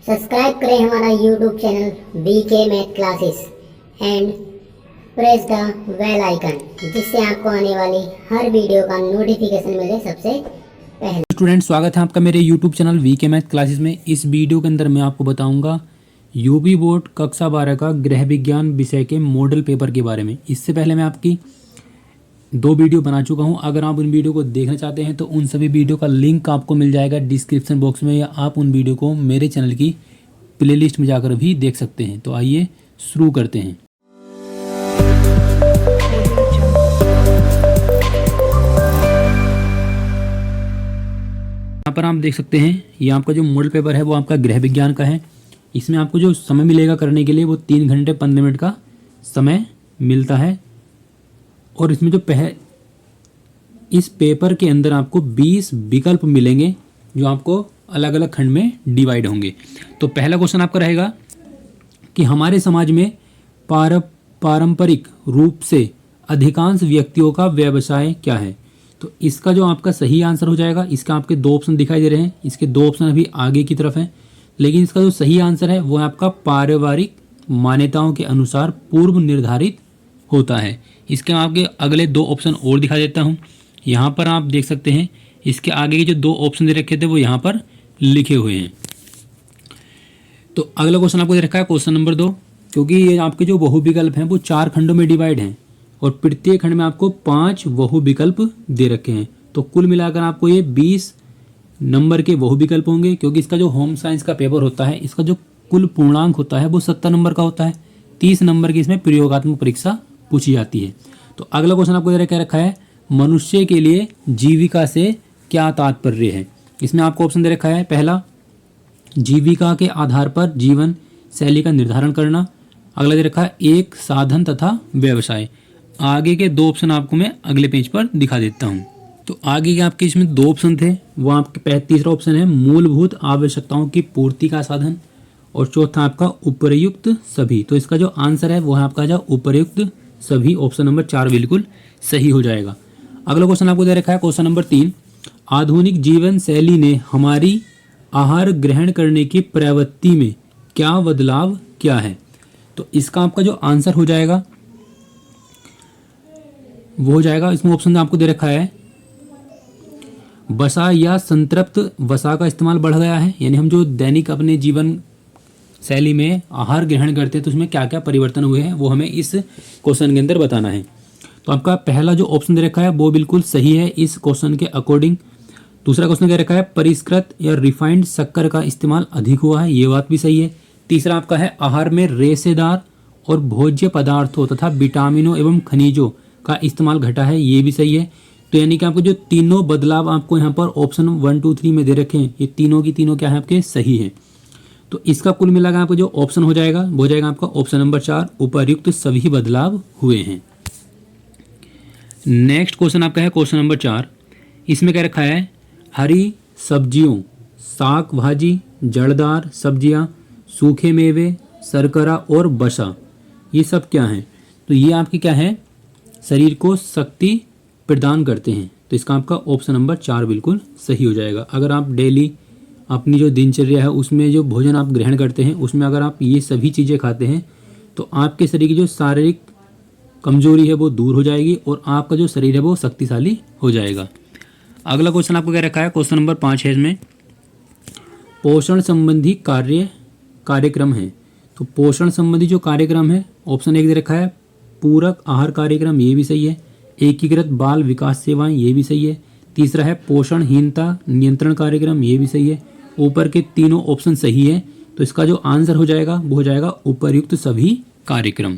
Subscribe करें हमारा YouTube channel VK math classes and press the bell icon, जिससे आपको आने वाली हर वीडियो का नोटिफिकेशन मिले सबसे पहले। स्टूडेंट, स्वागत है आपका मेरे YouTube channel VK math classes में। इस वीडियो के अंदर मैं आपको बताऊंगा यूपी बोर्ड कक्षा 12 का गृह विज्ञान विषय के मॉडल पेपर के बारे में। इससे पहले मैं आपकी 2 वीडियो बना चुका हूं। अगर आप उन वीडियो को देखना चाहते हैं तो उन सभी वीडियो का लिंक आपको मिल जाएगा डिस्क्रिप्शन बॉक्स में, या आप उन वीडियो को मेरे चैनल की प्लेलिस्ट में जाकर भी देख सकते हैं। तो आइए शुरू करते हैं। यहाँ पर आप देख सकते हैं, ये आपका जो मॉडल पेपर है वो आपका गृह विज्ञान का है। इसमें आपको जो समय मिलेगा करने के लिए वो 3 घंटे 15 मिनट का समय मिलता है। और इसमें जो इस पेपर के अंदर आपको 20 विकल्प मिलेंगे जो आपको अलग अलग खंड में डिवाइड होंगे। तो पहला क्वेश्चन आपका रहेगा कि हमारे समाज में पारंपरिक रूप से अधिकांश व्यक्तियों का व्यवसाय क्या है। तो इसका जो आपका सही आंसर हो जाएगा, इसका आपके 2 ऑप्शन दिखाई दे रहे हैं। इसके 2 ऑप्शन अभी आगे की तरफ हैं, लेकिन इसका जो सही आंसर है वो आपका पारिवारिक मान्यताओं के अनुसार पूर्व निर्धारित होता है। इसके आपके अगले 2 ऑप्शन और दिखा देता हूँ। यहाँ पर आप देख सकते हैं, इसके आगे के जो 2 ऑप्शन दे रखे थे वो यहाँ पर लिखे हुए हैं। तो अगला क्वेश्चन आपको दे रखा है क्वेश्चन नंबर 2, क्योंकि ये आपके जो बहुविकल्प हैं वो 4 खंडों में डिवाइड हैं और प्रत्येक खंड में आपको 5 बहुविकल्प दे रखे हैं। तो कुल मिलाकर आपको ये 20 नंबर के बहुविकल्प होंगे, क्योंकि इसका जो होम साइंस का पेपर होता है इसका जो कुल पूर्णांक होता है वो 70 नंबर का होता है। 30 नंबर की इसमें प्रयोगात्मक परीक्षा पूछी जाती है। तो अगला क्वेश्चन आपको दे रखा है मनुष्य के लिए जीविका से क्या तात्पर्य है। इसमें आपको ऑप्शन दे रखा है, पहला जीविका के आधार पर जीवन शैली का निर्धारण करना। अगला दे रखा है एक साधन तथा व्यवसाय। आगे के 2 ऑप्शन आपको मैं अगले पेज पर दिखा देता हूँ। तो आगे के आपके इसमें 2 ऑप्शन थे, वो आपके तीसरा ऑप्शन है मूलभूत आवश्यकताओं की पूर्ति का साधन, और चौथा आपका उपर्युक्त सभी। तो इसका जो आंसर है वो है आपका जो उपर्युक्त सभी, ऑप्शन नंबर 4 बिल्कुल सही हो जाएगा। अगला क्वेश्चन आपको दे रखा है क्वेश्चन नंबर 3, आधुनिक जीवन शैली ने हमारी आहार ग्रहण करने की प्रवृत्ति में क्या बदलाव किया है। तो इसका आपका जो आंसर हो जाएगा वो हो जाएगा, इसमें ऑप्शन आपको दे रखा है वसा या संतृप्त वसा का इस्तेमाल बढ़ गया है। यानी हम जो दैनिक अपने जीवन शैली में आहार ग्रहण करते हैं तो उसमें क्या क्या परिवर्तन हुए हैं वो हमें इस क्वेश्चन के अंदर बताना है। तो आपका पहला जो ऑप्शन दे रखा है वो बिल्कुल सही है इस क्वेश्चन के अकॉर्डिंग। दूसरा क्वेश्चन दे रखा है परिष्कृत या रिफाइंड शक्कर का इस्तेमाल अधिक हुआ है, ये बात भी सही है। तीसरा आपका है आहार में रेशेदार और भोज्य पदार्थों तथा विटामिनों एवं खनिजों का इस्तेमाल घटा है, ये भी सही है। तो यानी कि आपको जो तीनों बदलाव आपको यहाँ पर ऑप्शन 1, 2, 3 में दे रखे हैं, ये तीनों की तीनों क्या है आपके सही है। तो इसका कुल मिलाकर आपको जो ऑप्शन हो जाएगा वो हो जाएगा आपका ऑप्शन नंबर 4, उपर्युक्त सभी बदलाव हुए हैं। नेक्स्ट क्वेश्चन आपका है क्वेश्चन नंबर 4। इसमें क्या रखा है हरी सब्जियों, साग भाजी, जड़दार सब्जियां, सूखे मेवे, शर्करा और वसा, ये सब क्या हैं। तो ये आपकी क्या है, शरीर को शक्ति प्रदान करते हैं। तो इसका आपका ऑप्शन नंबर 4 बिल्कुल सही हो जाएगा। अगर आप डेली अपनी जो दिनचर्या है उसमें जो भोजन आप ग्रहण करते हैं उसमें अगर आप ये सभी चीज़ें खाते हैं तो आपके शरीर की जो शारीरिक कमजोरी है वो दूर हो जाएगी और आपका जो शरीर है वो शक्तिशाली हो जाएगा। अगला क्वेश्चन आपको क्या रखा है क्वेश्चन नंबर 5 है। इसमें पोषण संबंधी कार्यक्रम है। तो पोषण संबंधी जो कार्यक्रम है ऑप्शन 1 दे रखा है पूरक आहार कार्यक्रम, ये भी सही है। एकीकृत बाल विकास सेवाएं, ये भी सही है। तीसरा है पोषणहीनता नियंत्रण कार्यक्रम, ये भी सही है। ऊपर के तीनों ऑप्शन सही है। तो इसका जो आंसर हो जाएगा वो हो जाएगा उपर्युक्त सभी कार्यक्रम।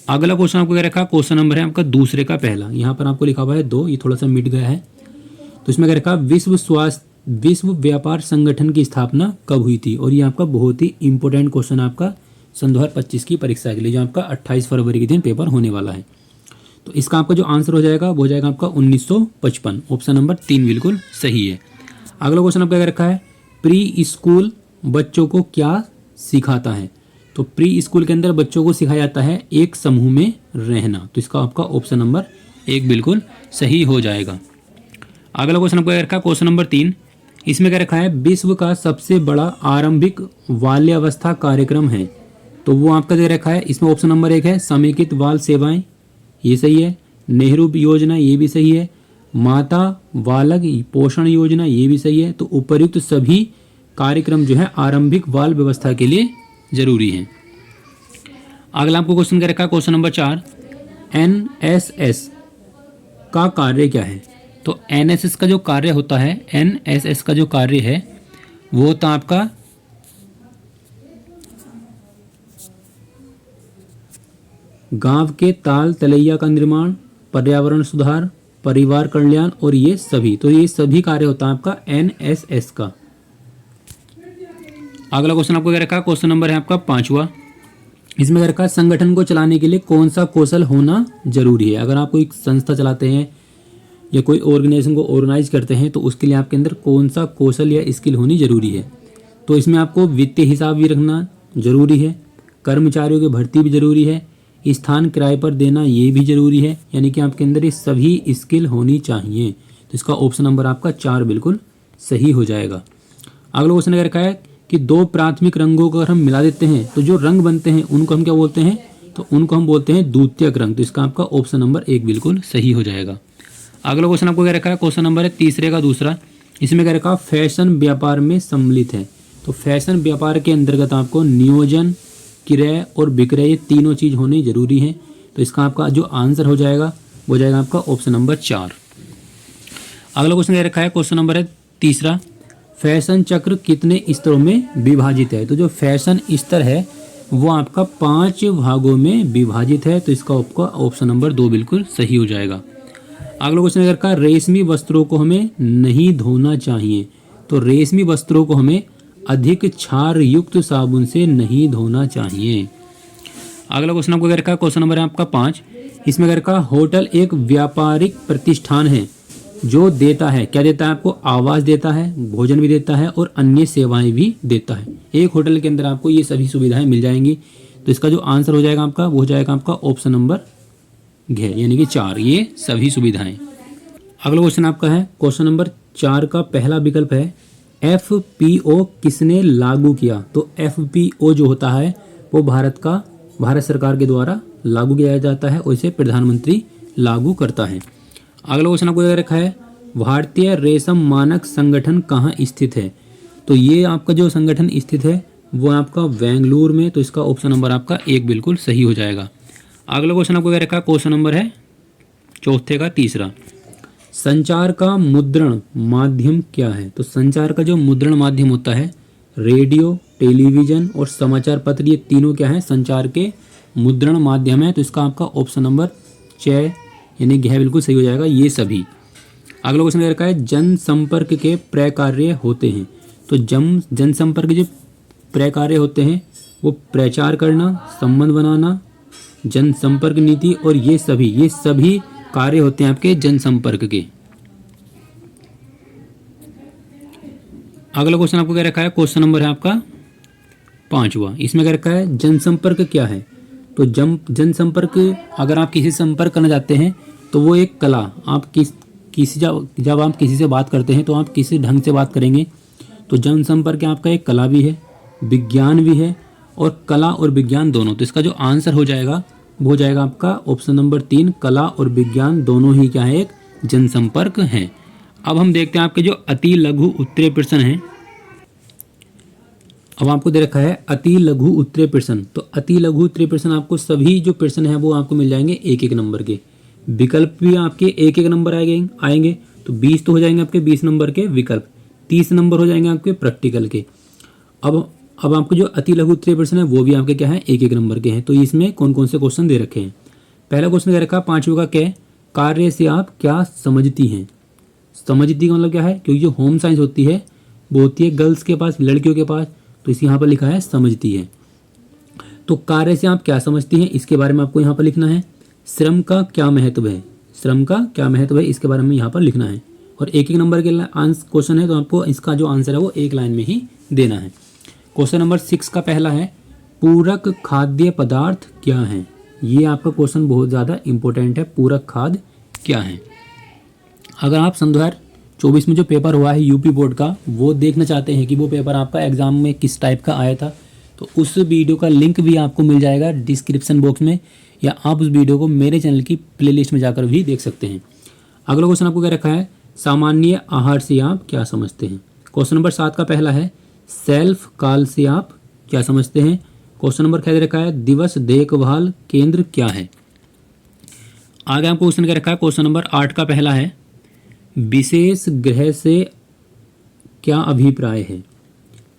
अगला क्वेश्चन आपको क्या रखा क्वेश्चन नंबर है आपका दूसरे का पहला, यहाँ पर आपको लिखा हुआ है 2, ये थोड़ा सा मिट गया है। तो इसमें क्या रखा विश्व व्यापार संगठन की स्थापना कब हुई थी। और ये आपका बहुत ही इंपॉर्टेंट क्वेश्चन आपका सन 2025 की परीक्षा के लिए जो आपका 28 फरवरी के दिन पेपर होने वाला है। तो इसका आपका जो आंसर हो जाएगा वो हो जाएगा आपका 1955, ऑप्शन नंबर 3 बिल्कुल सही है। अगला क्वेश्चन आपका क्या रखा है प्री स्कूल बच्चों को क्या सिखाता है। तो प्री स्कूल के अंदर बच्चों को सिखाया जाता है एक समूह में रहना। तो इसका आपका ऑप्शन नंबर 1 बिल्कुल सही हो जाएगा। अगला क्वेश्चन आपका क्या रखा क्वेश्चन नंबर 3, इसमें क्या रखा है, विश्व का सबसे बड़ा आरंभिक बाल्यावस्था कार्यक्रम है, तो वो आपका दे रखा है। इसमें ऑप्शन नंबर 1 है समेकित बाल सेवाएं, ये सही है। नेहरू योजना, ये भी सही है। माता बालक पोषण योजना, ये भी सही है। तो उपर्युक्त सभी कार्यक्रम जो है आरंभिक बाल व्यवस्था के लिए जरूरी हैं। अगला आपको क्वेश्चन क्या रखा है, क्वेश्चन नंबर 4, एनएसएस का कार्य क्या है। तो एनएसएस का जो कार्य होता है, एनएसएस का जो कार्य है वो होता आपका गांव के ताल तलैया का निर्माण, पर्यावरण सुधार, परिवार कल्याण और ये सभी, तो ये सभी कार्य होता है आपका एनएसएस का। अगला क्वेश्चन आपको क्या रखा है, क्वेश्चन नंबर है आपका 5वां। इसमें क्या रखा है, संगठन को चलाने के लिए कौन सा कौशल होना जरूरी है। अगर आप कोई संस्था चलाते हैं या कोई ऑर्गेनाइजेशन को ऑर्गेनाइज करते हैं तो उसके लिए आपके अंदर कौन सा कौशल या स्किल होनी जरूरी है। तो इसमें आपको वित्तीय हिसाब भी रखना जरूरी है, कर्मचारियों की भर्ती भी जरूरी है, स्थान किराए पर देना ये भी जरूरी है, यानी कि आपके अंदर ये सभी स्किल होनी चाहिए। तो इसका ऑप्शन नंबर आपका 4 बिल्कुल सही हो जाएगा। अगला क्वेश्चन क्या रखा है कि दो प्राथमिक रंगों को अगर हम मिला देते हैं तो जो रंग बनते हैं उनको हम क्या बोलते हैं, तो उनको हम बोलते हैं द्वितीयक रंग। तो इसका आपका ऑप्शन नंबर 1 बिल्कुल सही हो जाएगा। अगला क्वेश्चन आपको क्या रखा है, क्वेश्चन नंबर है तीसरे का दूसरा। इसमें क्या रखा, फैशन व्यापार में सम्मिलित है। तो फैशन व्यापार के अंतर्गत आपको नियोजन, क्रय और विक्रय, ये तीनों चीज होनी जरूरी है। तो इसका आपका जो आंसर हो जाएगा वो हो जाएगा आपका ऑप्शन नंबर 4। अगला क्वेश्चन क्या रखा है, क्वेश्चन नंबर है तीसरा, फैशन चक्र कितने स्तरों में विभाजित है। तो जो फैशन स्तर है वो आपका 5 भागों में विभाजित है। तो इसका आपका ऑप्शन नंबर 2 बिल्कुल सही हो जाएगा। अगला क्वेश्चन क्या रखा है, रेशमी वस्त्रों को हमें नहीं धोना चाहिए। तो रेशमी वस्त्रों को हमें अधिक क्षार युक्त साबुन से नहीं धोना चाहिए। अगला क्वेश्चन आपको क्या रखा है, क्वेश्चन नंबर है आपका 5। इसमें क्या रखा, होटल एक व्यापारिक प्रतिष्ठान है जो देता है, क्या देता है आपको, आवास देता है, भोजन भी देता है और अन्य सेवाएं भी देता है। एक होटल के अंदर आपको ये सभी सुविधाएं मिल जाएंगी। तो इसका जो आंसर हो जाएगा आपका वो हो जाएगा आपका ऑप्शन नंबर घ, यानी कि 4, ये सभी सुविधाएं। अगला क्वेश्चन आपका है, क्वेश्चन नंबर 4 का पहला विकल्प है FPO किसने लागू किया। तो FPO जो होता है वो भारत सरकार के द्वारा लागू किया जाता है और इसे प्रधानमंत्री लागू करता है। अगला क्वेश्चन आपको रखा है, भारतीय रेशम मानक संगठन कहाँ स्थित है। तो ये आपका जो संगठन स्थित है वो आपका बेंगलुरु में। तो इसका ऑप्शन नंबर आपका 1 बिल्कुल सही हो जाएगा। अगला क्वेश्चन आपको क्या रखा है, क्वेश्चन नंबर है चौथे का तीसरा, संचार का मुद्रण माध्यम क्या है। तो संचार का जो मुद्रण माध्यम होता है, रेडियो, टेलीविजन और समाचार पत्र, ये तीनों क्या है, संचार के मुद्रण माध्यम है। तो इसका आपका ऑप्शन नंबर 6 यानी घ बिल्कुल सही हो जाएगा, ये सभी। अगला क्वेश्चन क्या रखा है, जनसंपर्क के प्रकार्य होते हैं। तो जनसंपर्क जो प्रकार्य होते हैं वो प्रचार करना, संबंध बनाना, जनसंपर्क नीति और ये सभी कार्य होते हैं आपके जनसंपर्क के। अगला क्वेश्चन आपको क्या रखा है, क्वेश्चन नंबर है आपका 5वां। इसमें क्या रखा है, जनसंपर्क क्या है। तो जनसंपर्क, अगर आप किसी से संपर्क करना चाहते हैं तो वो एक कला, आप जब आप किसी से बात करते हैं तो आप किसी ढंग से बात करेंगे। तो जनसंपर्क आपका एक कला भी है, विज्ञान भी है, और कला और विज्ञान दोनों। तो इसका जो आंसर हो जाएगा वो हो जाएगा आपका ऑप्शन नंबर 3, कला और विज्ञान दोनों ही क्या है, एक जनसंपर्क है। अब हम देखते हैं आपके जो अति लघु उत्तरीय प्रश्न हैं। अब आपको दे रखा है अति लघु उत्तरीय प्रश्न। तो अति लघु उत्तरीय प्रश्न आपको सभी जो प्रश्न है वो आपको मिल जाएंगे 1-1 नंबर के। विकल्प भी आपके 1-1 नंबर आएंगे। तो 20 तो हो जाएंगे आपके 20 नंबर के विकल्प, 30 नंबर हो जाएंगे आपके प्रैक्टिकल के। अब आपको जो अति लघु उत्तरीय प्रश्न है वो भी आपके क्या है, 1-1 नंबर के हैं। तो इसमें कौन कौन से क्वेश्चन दे रखे हैं। पहला क्वेश्चन दे रखा 5वें का, क्या कार्य से आप क्या समझती हैं। समझती का मतलब क्या है, क्योंकि जो होम साइंस होती है वो होती है गर्ल्स के पास, लड़कियों के पास। तो इस यहाँ पर लिखा है समझती है। तो कार्य से आप क्या समझती हैं इसके बारे में आपको यहाँ पर लिखना है। श्रम का क्या महत्व है, श्रम का क्या महत्व है इसके बारे में यहाँ पर लिखना है। और 1-1 नंबर के क्वेश्चन है तो आपको इसका जो आंसर है वो 1 लाइन में ही देना है। क्वेश्चन नंबर 6 का पहला है, पूरक खाद्य पदार्थ क्या है। ये आपका क्वेश्चन बहुत ज़्यादा इंपॉर्टेंट है, पूरक खाद्य क्या है। अगर आप सन 24 में जो पेपर हुआ है यूपी बोर्ड का, वो देखना चाहते हैं कि वो पेपर आपका एग्ज़ाम में किस टाइप का आया था, तो उस वीडियो का लिंक भी आपको मिल जाएगा डिस्क्रिप्शन बॉक्स में, या आप उस वीडियो को मेरे चैनल की प्लेलिस्ट में जाकर भी देख सकते हैं। अगला क्वेश्चन आपको क्या रखा है, सामान्य आहार से आप क्या समझते हैं। क्वेश्चन नंबर 7 का पहला है, सेल्फ कॉल से आप क्या समझते हैं। क्वेश्चन नंबर क्या दे रखा है, दिवस देखभाल केंद्र क्या है। आगे आपको क्वेश्चन क्या रखा है, क्वेश्चन नंबर 8 का पहला है, विशेष ग्रह से क्या अभिप्राय है।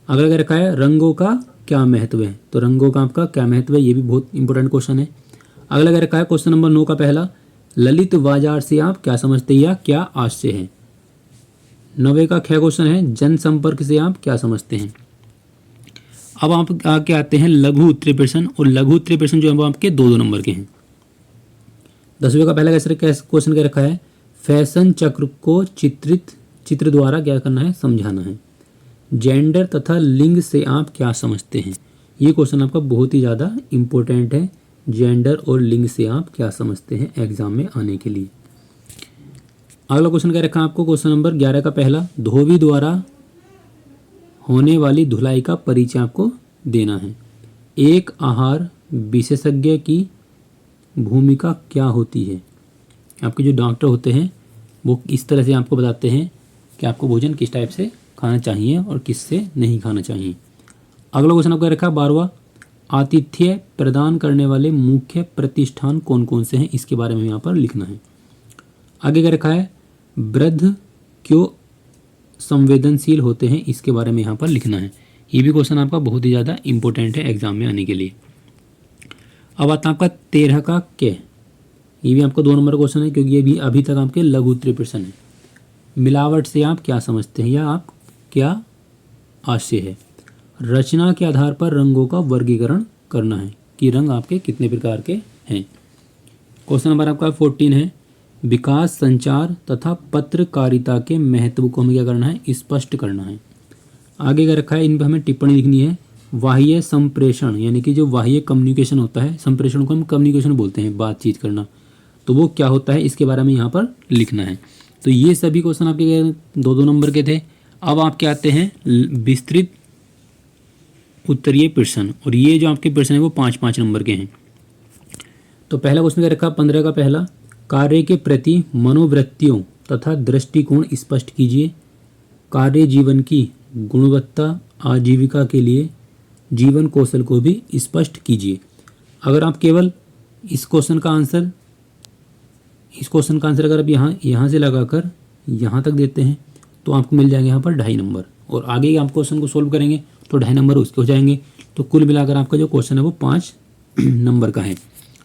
अगला क्या रखा है, रंगों का क्या महत्व है। तो रंगों का आपका क्या महत्व है, ये भी बहुत इंपॉर्टेंट क्वेश्चन है। अगला क्या रखा है, क्वेश्चन नंबर 9 का पहला, ललित बाजार से आप क्या समझते हैं या क्या आशय है। 9वें का क्या क्वेश्चन है, जनसंपर्क से आप क्या समझते हैं। अब आप आगे आते हैं लघु उत्तरीय प्रश्न, और लघु उत्तरीय प्रश्न जो है वो आपके 2-2 नंबर के हैं। 10वें का पहला क्वेश्चन क्या रखा है, फैशन चक्र को चित्र द्वारा क्या करना है, समझाना है। जेंडर तथा लिंग से आप क्या समझते हैं। ये क्वेश्चन आपका बहुत ही ज़्यादा इम्पोर्टेंट है, जेंडर और लिंग से आप क्या समझते हैं एग्जाम में आने के लिए। अगला क्वेश्चन क्या रखा है आपको, क्वेश्चन नंबर 11 का पहला, धोबी द्वारा होने वाली धुलाई का परिचय आपको देना है। एक आहार विशेषज्ञ की भूमिका क्या होती है। आपके जो डॉक्टर होते हैं वो इस तरह से आपको बताते हैं कि आपको भोजन किस टाइप से खाना चाहिए और किससे नहीं खाना चाहिए। अगला क्वेश्चन आपको रखा 12वां, आतिथ्य प्रदान करने वाले मुख्य प्रतिष्ठान कौन कौन से हैं, इसके बारे में यहाँ पर लिखना है। आगे क्या रखा है, वृद्ध क्यों संवेदनशील होते हैं, इसके बारे में यहाँ पर लिखना है। ये भी क्वेश्चन आपका बहुत ही ज़्यादा इंपॉर्टेंट है एग्जाम में आने के लिए। अब आता है आपका 13 का क्या, ये भी आपका 2 नंबर क्वेश्चन है, क्योंकि ये भी अभी तक आपके लघु उत्तरीय प्रश्न है। मिलावट से आप क्या समझते हैं या आप क्या आशय है। रचना के आधार पर रंगों का वर्गीकरण करना है कि रंग आपके कितने प्रकार के हैं। क्वेश्चन नंबर आपका 14 है, विकास संचार तथा पत्रकारिता के महत्व को हमें क्या करना है, स्पष्ट करना है। आगे क्या रखा है, इन पर हमें टिप्पणी लिखनी है। बाह्य संप्रेषण यानी कि जो बाह्य कम्युनिकेशन होता है, संप्रेषण को हम कम्युनिकेशन बोलते हैं, बातचीत करना, तो वो क्या होता है इसके बारे में यहाँ पर लिखना है। तो ये सभी क्वेश्चन आपके 2-2 नंबर के थे। अब आपके आते हैं विस्तृत उत्तरीय प्रश्न, और ये जो आपके प्रश्न है वो 5-5 नंबर के हैं। तो पहला क्वेश्चन क्या रखा, 15 का पहला, कार्य के प्रति मनोवृत्तियों तथा दृष्टिकोण स्पष्ट कीजिए। कार्य जीवन की गुणवत्ता आजीविका के लिए जीवन कौशल को भी स्पष्ट कीजिए। अगर आप केवल इस क्वेश्चन का आंसर अगर आप यहाँ से लगाकर यहाँ तक देते हैं तो आपको मिल जाएंगे यहाँ पर 2.5 नंबर, और आगे आप क्वेश्चन को सोल्व करेंगे तो 2.5 नंबर उसके हो जाएंगे। तो कुल मिलाकर आपका जो क्वेश्चन है वो 5 नंबर का है।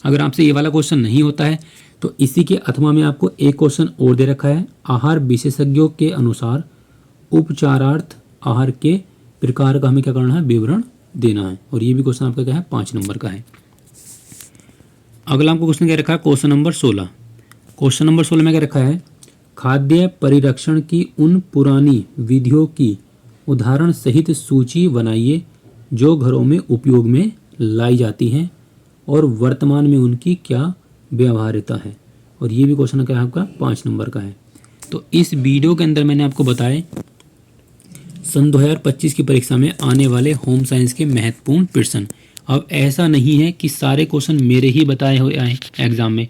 अगर आपसे ये वाला क्वेश्चन नहीं होता है तो इसी के अथवा में आपको एक क्वेश्चन और दे रखा है, आहार विशेषज्ञों के अनुसार उपचारार्थ आहार के प्रकार का हमें क्या करना है, विवरण देना है, और ये भी क्वेश्चन आपका क्या है, 5 नंबर का है। अगला आपको क्वेश्चन क्या रखा है, क्वेश्चन नंबर 16। क्वेश्चन नंबर 16 में क्या रखा है, खाद्य परिरक्षण की उन पुरानी विधियों की उदाहरण सहित सूची बनाइए जो घरों में उपयोग में लाई जाती हैं और वर्तमान में उनकी क्या व्यवहार्यता है, और ये भी क्वेश्चन क्या है आपका 5 नंबर का है। तो इस वीडियो के अंदर मैंने आपको बताए सन 2025 की परीक्षा में आने वाले होम साइंस के महत्वपूर्ण प्रश्न। अब ऐसा नहीं है कि सारे क्वेश्चन मेरे ही बताए हुए आए एग्जाम में,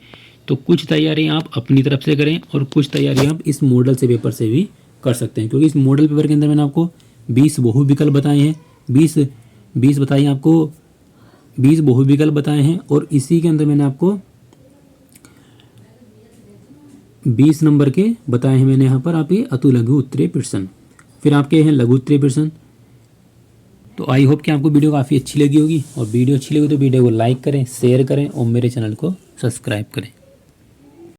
तो कुछ तैयारी आप अपनी तरफ से करें और कुछ तैयारी आप इस मॉडल से पेपर से भी कर सकते हैं, क्योंकि इस मॉडल पेपर के अंदर मैंने आपको 20 बहुविकल्प बताए हैं, 20 बताइए आपको 20 बहुविकल्प बताए हैं, और इसी के अंदर मैंने आपको 20 नंबर के बताए हैं मैंने यहाँ पर आप ये अतु लघु उत्तरीय प्रश्न, फिर आपके हैं लघु उत्तरीय प्रश्न। तो आई होप कि आपको वीडियो काफ़ी अच्छी लगी होगी, और वीडियो अच्छी लगी तो वीडियो को लाइक करें, शेयर करें और मेरे चैनल को सब्सक्राइब करें।